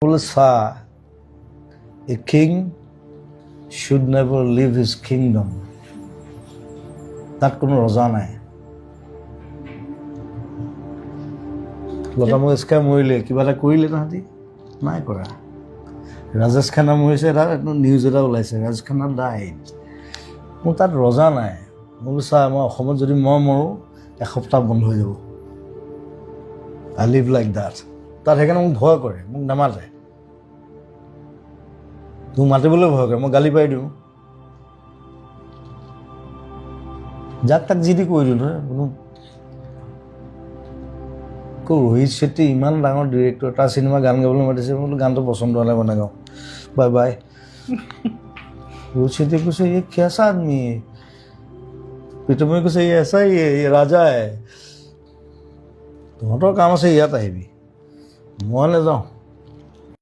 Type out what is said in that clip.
বোলে চা a king should never leave his kingdom তাত কোনো ৰজা নাই লতা মংগেশকাৰ মৰিলে কিবা এটা কৰিলে তাহাঁতি নাই কৰা ৰাজেশ খান্না মৰিছে এটা নিউজ এটা ওলাইছে ৰাজেশ খান্না ডাইড মোৰ তাত ৰজা নাই মই বোলো চা মই অসমত যদি মই মৰোঁ এসপ্তাহ বন্ধ হৈ যাব আই লিভ লাইক ডাট তাত সেইকাৰণে মোক ভয় কৰে মোক নামাতে তোক মাতিবলৈ ভয় কৰে মই গালি পাৰি দিওঁ যাক তাক যি দি কৈ দিওঁ নহয় কোনো ৰোহিত শেট্টি ইমান ডাঙৰ ডিৰেক্টৰ তাৰ চিনেমা গান গাবলৈ মাতিছে মই বোলো গানটো পচন্দ হ'লে বনাই গাওঁ বাই বাই ৰোহিত শেট্টিয়ে কৈছে এই কেঁচা আদমি প্ৰীতমে কৈছে এই এচা এই ৰাজা তহঁতৰ কাম আছে ইয়াত আহিবি মই নাযাওঁ